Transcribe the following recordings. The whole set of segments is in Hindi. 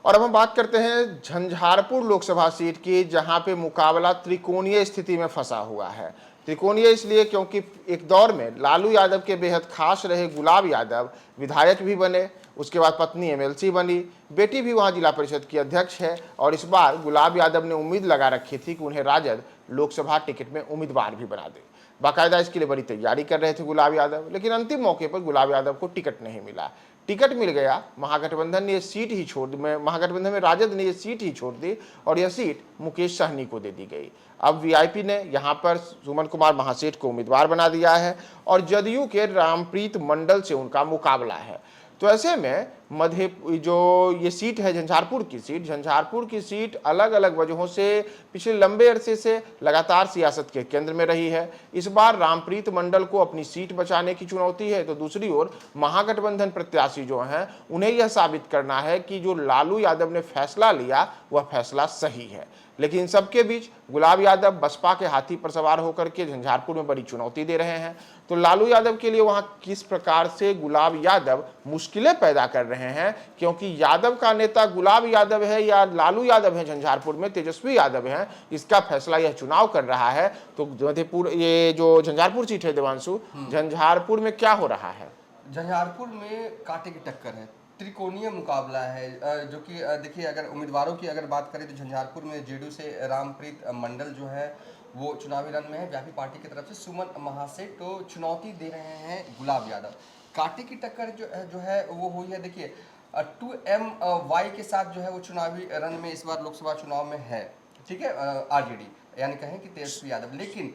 और अब हम बात करते हैं झंझारपुर लोकसभा सीट की, जहां पे मुकाबला त्रिकोणीय स्थिति में फंसा हुआ है। त्रिकोणीय इसलिए क्योंकि एक दौर में लालू यादव के बेहद खास रहे गुलाब यादव विधायक भी बने, उसके बाद पत्नी एमएलसी बनी, बेटी भी वहां जिला परिषद की अध्यक्ष है। और इस बार गुलाब यादव ने उम्मीद लगा रखी थी कि उन्हें राजद लोकसभा टिकट में उम्मीदवार भी बना दे। बाकायदा इसके लिए बड़ी तैयारी कर रहे थे गुलाब यादव, लेकिन अंतिम मौके पर गुलाब यादव को टिकट नहीं मिला। टिकट मिल गया, महागठबंधन ने ये सीट ही छोड़ दी, महागठबंधन में राजद ने ये सीट ही छोड़ दी और यह सीट मुकेश सहनी को दे दी गई। अब वीआईपी ने यहां पर सुमन कुमार महासेठ को उम्मीदवार बना दिया है और जदयू के रामप्रीत मंडल से उनका मुकाबला है। तो ऐसे में मध्य जो ये सीट है झंझारपुर की सीट अलग अलग वजहों से पिछले लंबे अरसे से लगातार सियासत के केंद्र में रही है। इस बार रामप्रीत मंडल को अपनी सीट बचाने की चुनौती है, तो दूसरी ओर महागठबंधन प्रत्याशी जो हैं उन्हें यह साबित करना है कि जो लालू यादव ने फैसला लिया वह फैसला सही है। लेकिन इन सबके बीच गुलाब यादव बसपा के हाथी पर सवार होकर के झंझारपुर में बड़ी चुनौती दे रहे हैं। तो लालू यादव के लिए वहां किस प्रकार से गुलाब यादव मुश्किलें पैदा कर रहे हैं, क्योंकि यादव का नेता गुलाब यादव है या लालू यादव है झंझारपुर में, तेजस्वी यादव हैं, इसका फैसला यह चुनाव कर रहा है। तो मधेपुर ये जो झंझारपुर सीट है देवांशु, झंझारपुर में क्या हो रहा है? झंझारपुर में कांटे की टक्कर है, त्रिकोणीय मुकाबला है। जो कि देखिए, अगर उम्मीदवारों की अगर बात करें तो झंझारपुर में जेडीयू से रामप्रीत मंडल जो है वो चुनावी रण में है। व्यापी पार्टी की तरफ से सुमन महासेठ को चुनौती दे रहे हैं गुलाब यादव। कांटे की टक्कर जो है वो हुई है। देखिए 2MY के साथ जो है वो चुनावी रण में इस बार लोकसभा चुनाव में है, ठीक है, आरजेडी यानी कहें कि तेजस्वी यादव। लेकिन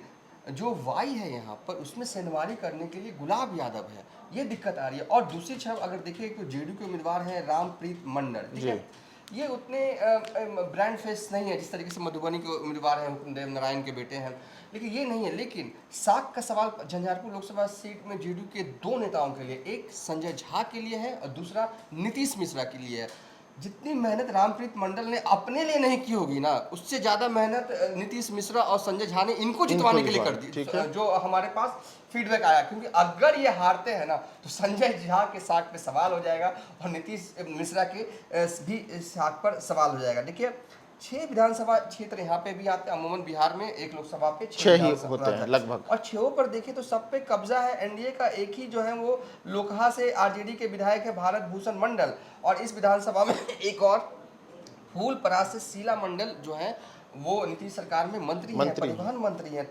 जो वाई है यहाँ पर उसमें सेंधमारी करने के लिए गुलाब यादव है, ये दिक्कत आ रही है। और दूसरी तरफ अगर देखिए तो जेडीयू के उम्मीदवार हैं रामप्रीत मंडल, ठीक है, ये उतने ब्रांड फेस नहीं है जिस तरीके से मधुबनी के उम्मीदवार हैं हुकुमदेव नारायण के बेटे हैं, लेकिन ये नहीं है। लेकिन साख का सवाल झंझारपुर लोकसभा सीट में जेडीयू के दो नेताओं के लिए, एक संजय झा के लिए है और दूसरा नीतीश मिश्रा के लिए है। जितनी मेहनत रामप्रीत मंडल ने अपने लिए नहीं की होगी ना, उससे ज्यादा मेहनत नीतीश मिश्रा और संजय झा ने इनको जितवाने के लिए कर दी, जो हमारे पास फीडबैक आया। क्योंकि अगर ये हारते हैं ना तो संजय झा के साख पे सवाल हो जाएगा और नीतीश मिश्रा के भी साख पर सवाल हो जाएगा। देखिए 6 विधानसभा क्षेत्र यहाँ पे भी आते हैं। अमूमन बिहार में एक लोकसभा पे 6 ही होते हैं लगभग, और 6 पर देखें तो सब पे कब्जा है एनडीए का। एक ही जो है वो लोकहा से आरजेडी के विधायक है भारत भूषण मंडल, और इस विधानसभा में एक और फूलपरास से शीला मंडल जो है वो नीतीश सरकार में मंत्री है, परिवहन मंत्री है।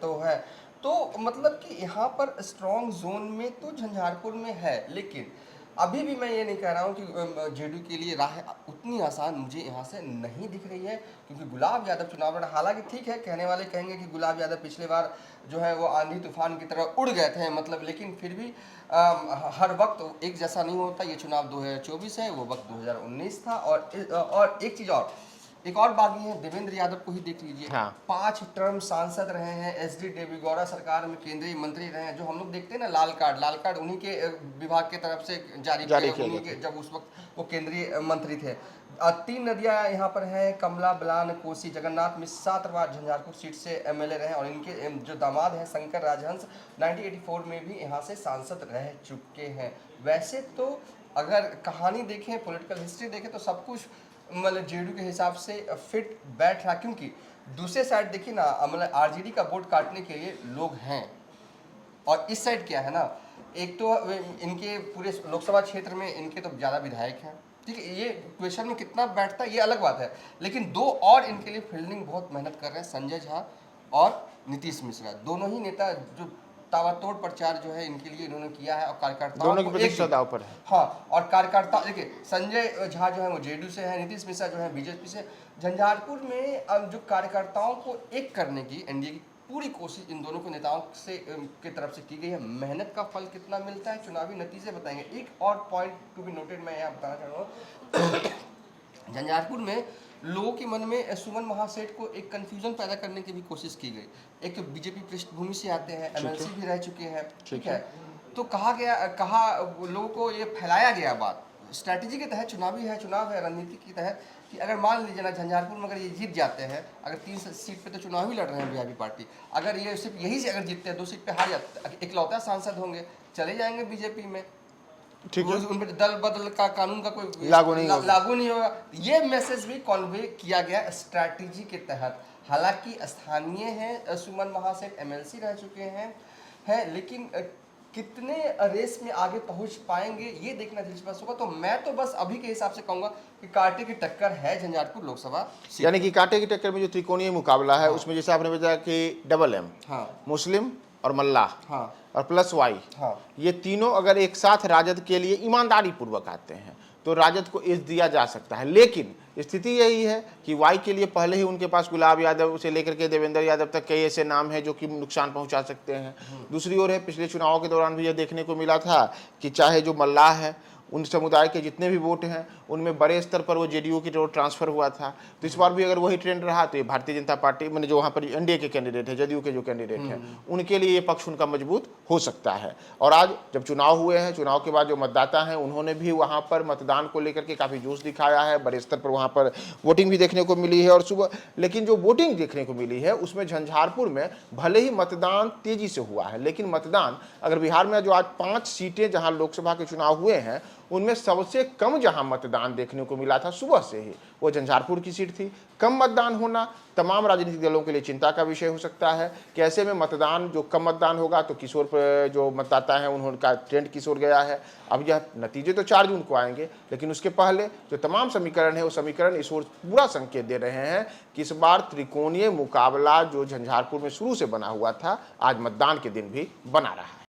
तो मतलब कि यहाँ पर स्ट्रॉन्ग जोन में तो झंझारपुर में है। लेकिन अभी भी मैं ये नहीं कह रहा हूँ कि जेडीयू के लिए राह उतनी आसान मुझे यहाँ से नहीं दिख रही है, क्योंकि गुलाब यादव चुनाव लड़ा। हालांकि ठीक है, कहने वाले कहेंगे कि गुलाब यादव पिछले बार जो है वो आंधी तूफान की तरह उड़ गए थे, मतलब, लेकिन फिर भी हर वक्त एक जैसा नहीं होता। ये चुनाव 2024 है, वो वक्त 2019 था। और एक चीज़ एक और बागी है, देवेंद्र यादव को ही देख लीजिए। 5 टर्म सांसद रहे हैं, एसडी देवेगौड़ा सरकार में केंद्रीय मंत्री रहे हैं। जो हम लोग देखते हैं ना लाल कार्ड उन्हीं के विभाग के तरफ से जारी किया गया जब उस वक्त वो केंद्रीय मंत्री थे। 3 नदियां यहाँ पर हैं, कमला, बलान, कोसी। जगन्नाथ मिश्र 7 बार झंझारपुर सीट से एमएलए रहे और इनके जो दामाद हैं शंकर राजहंस 1984 में भी यहाँ से सांसद रह चुके हैं। वैसे तो अगर कहानी देखें, पॉलिटिकल हिस्ट्री देखें तो सब कुछ मतलब जेडीयू के हिसाब से फिट बैठ रहा, क्योंकि दूसरे साइड देखिए ना, मतलब आरजेडी का वोट काटने के लिए लोग हैं। और इस साइड क्या है ना, एक तो इनके पूरे लोकसभा क्षेत्र में इनके तो ज़्यादा विधायक हैं, ठीक है, ये क्वेश्चन में कितना बैठता है ये अलग बात है। लेकिन 2 और इनके लिए फील्डिंग बहुत मेहनत कर रहे हैं, संजय झा और नीतीश मिश्रा। दोनों ही नेता जो ताबड़तोड़ प्रचार जो है इनके लिए इन्होंने किया है और कार्यकर्ताओं दोनों की प्रतिष्ठा दांव पर है। हाँ, और कार्यकर्ता देखिए, संजय झा जो है वो जेडीयू से है, नीतीश मिश्रा जो है बीजेपी से। झंझारपुर में अब जो कार्यकर्ताओं को एक करने की एनडीए की पूरी कोशिश इन दोनों के नेताओं से की तरफ से की गई है। मेहनत का फल कितना मिलता है चुनावी नतीजे बताएंगे। एक और पॉइंट टू बी नोटेड मैं यहाँ बताना चाह रहा हूँ। झंझारपुर में लोगों के मन में सुमन महासेठ को एक कंफ्यूजन पैदा करने की भी कोशिश की गई। एक तो बीजेपी पृष्ठभूमि से आते हैं, एमएलसी भी रह चुके हैं, ठीक है, तो कहा लोगों को ये फैलाया गया बात स्ट्रैटेजी के तहत, चुनाव है रणनीति के तहत, कि अगर मान लीजिए ना झंझारपुर में अगर ये जीत जाते हैं, अगर 3 सीट पे तो चुनाव ही लड़ रहे हैं वीआईपी पार्टी, अगर ये सिर्फ यही से अगर जीतते हैं 2 सीट पे हार जाते, इकलौता सांसद होंगे, चले जाएंगे बीजेपी में। ठीक है। उन पर दल बदल का कानून का कोई लागू नहीं होगा। लागू नहीं होगा। ये मैसेज भी कॉन्वे किया गया स्ट्रैटेजी के तहत। हालांकि स्थानीय हैं सुमन महासेठ, एमएलसी रह चुके हैं, लेकिन कितने रेस में आगे पहुंच पाएंगे ये देखना दिलचस्प होगा। तो मैं तो बस अभी के हिसाब से कहूंगा कि कांटे की टक्कर है झंझारपुर लोकसभा सीट। यानी कि कांटे की टक्कर में जो त्रिकोणीय मुकाबला है उसमें जैसे आपने बताया कि डबल एम, हाँ मुस्लिम और मल्लाह, हाँ और प्लस वाई, हाँ ये तीनों अगर एक साथ राजद के लिए ईमानदारी पूर्वक आते हैं तो राजद को एज दिया जा सकता है। लेकिन स्थिति यही है कि वाई के लिए पहले ही उनके पास गुलाब यादव से लेकर के देवेंद्र यादव तक कई ऐसे नाम हैं जो कि नुकसान पहुंचा सकते हैं। दूसरी ओर है, पिछले चुनावों के दौरान भी यह देखने को मिला था कि चाहे जो मल्लाह है, उन समुदाय के जितने भी वोट हैं उनमें बड़े स्तर पर वो जेडीयू की तरफ ट्रांसफर हुआ था। तो इस बार भी अगर वही ट्रेंड रहा तो ये भारतीय जनता पार्टी मैंने जो वहाँ पर एनडीए के कैंडिडेट है, जदयू के जो कैंडिडेट हैं, उनके लिए ये पक्ष उनका मजबूत हो सकता है। और आज जब चुनाव हुए हैं, चुनाव के बाद जो मतदाता हैं उन्होंने भी वहाँ पर मतदान को लेकर के काफ़ी जोश दिखाया है, बड़े स्तर पर वहाँ पर वोटिंग भी देखने को मिली है। और सुबह लेकिन जो वोटिंग देखने को मिली है उसमें झंझारपुर में भले ही मतदान तेजी से हुआ है, लेकिन मतदान अगर बिहार में जो आज 5 सीटें जहाँ लोकसभा के चुनाव हुए हैं उनमें सबसे कम जहां मतदान देखने को मिला था सुबह से ही वो झंझारपुर की सीट थी। कम मतदान होना तमाम राजनीतिक दलों के लिए चिंता का विषय हो सकता है कि ऐसे में मतदान जो कम मतदान होगा तो किशोर पर जो मतदाता हैं उनका ट्रेंड किशोर गया है। अब यह नतीजे तो 4 जून को आएंगे, लेकिन उसके पहले जो तमाम समीकरण है वो समीकरण इस ओर पूरा संकेत दे रहे हैं कि इस बार त्रिकोणीय मुकाबला जो झंझारपुर में शुरू से बना हुआ था आज मतदान के दिन भी बना रहा है।